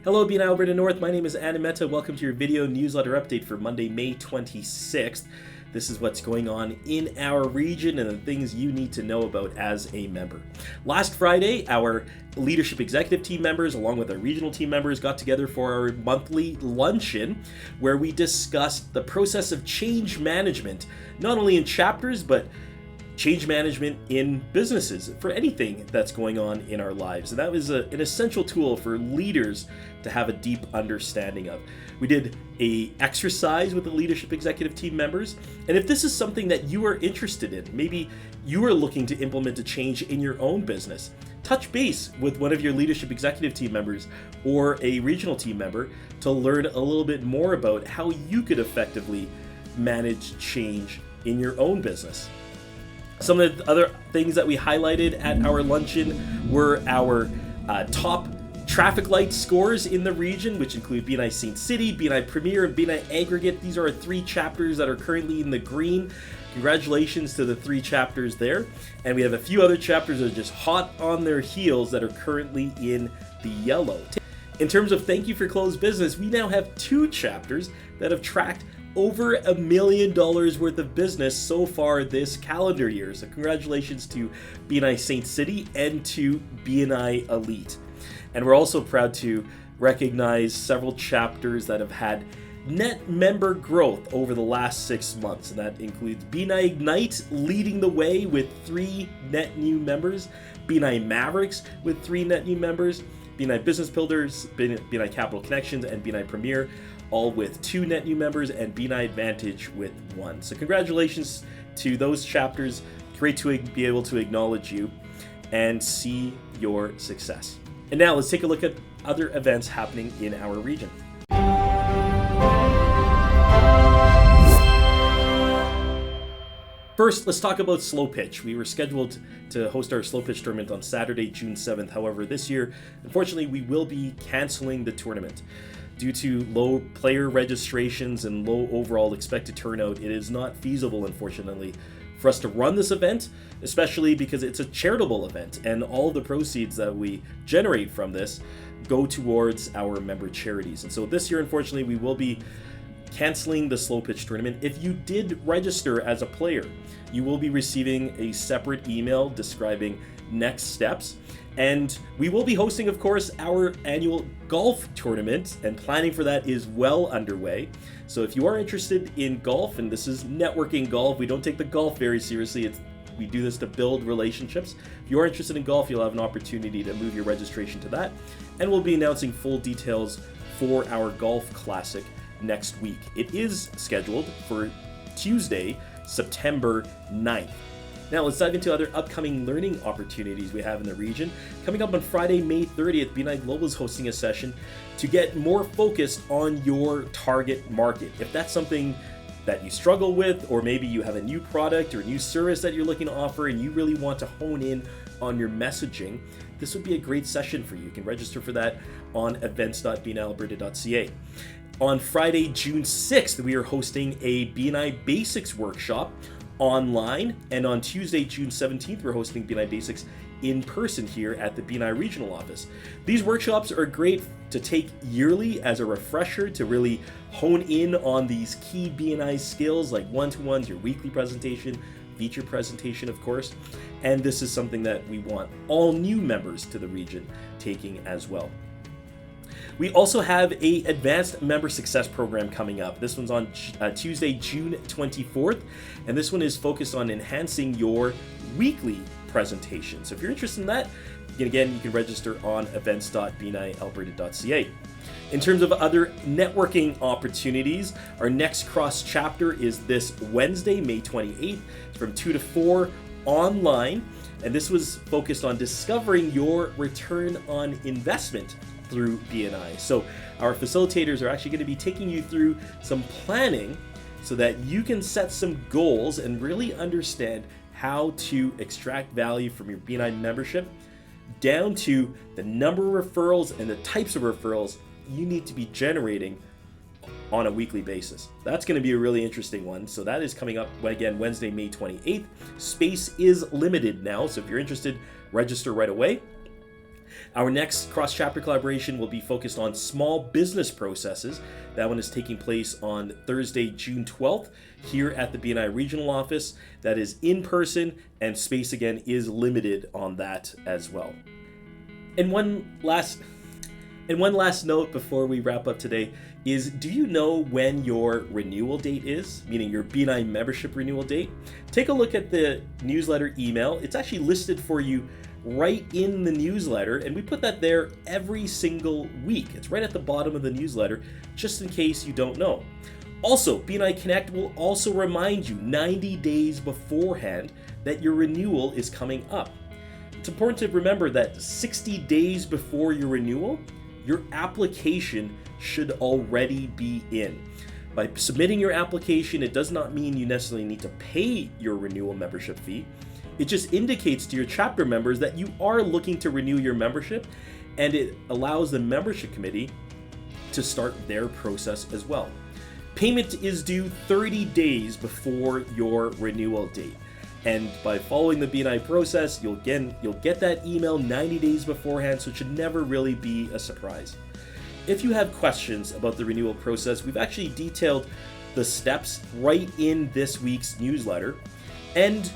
Hello, BNI Alberta North. My name is Anna Mehta. Welcome to your video newsletter update for Monday, May 26th. This is what's going on in our region and the things you need to know about as a member. Last Friday, our leadership executive team members, along with our regional team members, got together for our monthly luncheon where we discussed the process of change management, not only in chapters, but change management in businesses for anything that's going on in our lives. And that was an essential tool for leaders to have a deep understanding of. We did an exercise with the leadership executive team members. And if this is something that you are interested in, maybe you are looking to implement a change in your own business, touch base with one of your leadership executive team members or a regional team member to learn a little bit more about how you could effectively manage change in your own business. Some of the other things that we highlighted at our luncheon were our top traffic light scores in the region, which include BNI Saint City, BNI Premier, and BNI Aggregate. These are our three chapters that are currently in the green. Congratulations to the three chapters there. And we have a few other chapters that are just hot on their heels that are currently in the yellow. In terms of thank you for closed business, we now have two chapters that have tracked over $1 million worth of business so far this calendar year. So congratulations to BNI Saint City and to BNI Elite. And we're also proud to recognize several chapters that have had net member growth over the last 6 months. And that includes BNI Ignite leading the way with 3 net new members, BNI Mavericks with 3 net new members, BNI Business Builders, BNI Capital Connections, and BNI Premier, all with 2 net new members, and BNI Advantage with 1. So congratulations to those chapters. Great to be able to acknowledge you and see your success. And now let's take a look at other events happening in our region. First, let's talk about Slo Pitch. We were scheduled to host our Slo Pitch tournament on Saturday, June 7th. However, this year, unfortunately, we will be canceling the tournament. Due to low player registrations and low overall expected turnout, it is not feasible, unfortunately, for us to run this event, especially because it's a charitable event, and all the proceeds that we generate from this go towards our member charities. And so this year, unfortunately, we will be canceling the Slo Pitch tournament. If you did register as a player, you will be receiving a separate email describing next steps. And we will be hosting, of course, our annual golf tournament, and planning for that is well underway. So if you are interested in golf, and this is networking golf, we don't take the golf very seriously. We do this to build relationships. If you are interested in golf, you'll have an opportunity to move your registration to that. And we'll be announcing full details for our golf classic next week. It is scheduled for Tuesday, September 9th. Now let's dive into other upcoming learning opportunities we have in the region. Coming up on Friday, May 30th, BNI Global is hosting a session to get more focused on your target market. If that's something that you struggle with, or maybe you have a new product or a new service that you're looking to offer and you really want to hone in on your messaging, this would be a great session for you. You can register for that on events.bnialberta.ca. On Friday, June 6th, we are hosting a BNI Basics workshop online, and on Tuesday, June 17th, we're hosting BNI Basics in person here at the BNI Regional Office. These workshops are great to take yearly as a refresher to really hone in on these key BNI skills like one-to-ones, your weekly presentation, feature presentation, of course, and this is something that we want all new members to the region taking as well. We also have a advanced member success program coming up. This one's on Tuesday, June 24th, and this one is focused on enhancing your weekly presentation. So if you're interested in that, again, you can register on events.bnialberta.ca. In terms of other networking opportunities, our next cross chapter is this Wednesday, May 28th, from 2 to 4 online, and this was focused on discovering your return on investment through BNI. So our facilitators are actually going to be taking you through some planning so that you can set some goals and really understand how to extract value from your BNI membership, down to the number of referrals and the types of referrals you need to be generating on a weekly basis. That's going to be a really interesting one. So that is coming up again Wednesday, May 28th. Space is limited now, so if you're interested, register right away. Our next cross-chapter collaboration will be focused on small business processes. That one is taking place on Thursday, June 12th, here at the BNI Regional Office. That is in person, and space again is limited on that as well. And one last note before we wrap up today is, do you know when your renewal date is? Meaning your BNI membership renewal date? Take a look at the newsletter email. It's actually listed for you right in the newsletter, and we put that there every single week. It's right at the bottom of the newsletter, just in case you don't know. Also, BNI Connect will also remind you 90 days beforehand that your renewal is coming up. It's important to remember that 60 days before your renewal, your application should already be in. By submitting your application, it does not mean you necessarily need to pay your renewal membership fee. It just indicates to your chapter members that you are looking to renew your membership, and it allows the membership committee to start their process as well. Payment is due 30 days before your renewal date. And by following the BNI process, you'll get that email 90 days beforehand, so it should never really be a surprise. If you have questions about the renewal process, we've actually detailed the steps right in this week's newsletter, and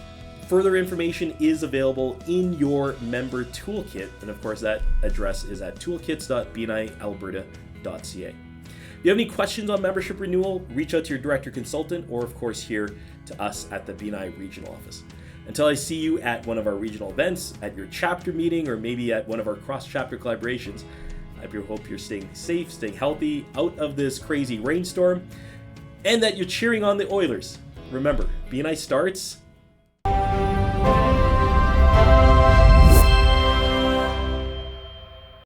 further information is available in your member toolkit, and of course that address is at toolkits.bnialberta.ca. If you have any questions on membership renewal, reach out to your director consultant, or of course here to us at the BNI Regional Office. Until I see you at one of our regional events, at your chapter meeting, or maybe at one of our cross-chapter collaborations, I hope you're staying safe, staying healthy, out of this crazy rainstorm, and that you're cheering on the Oilers. Remember, BNI starts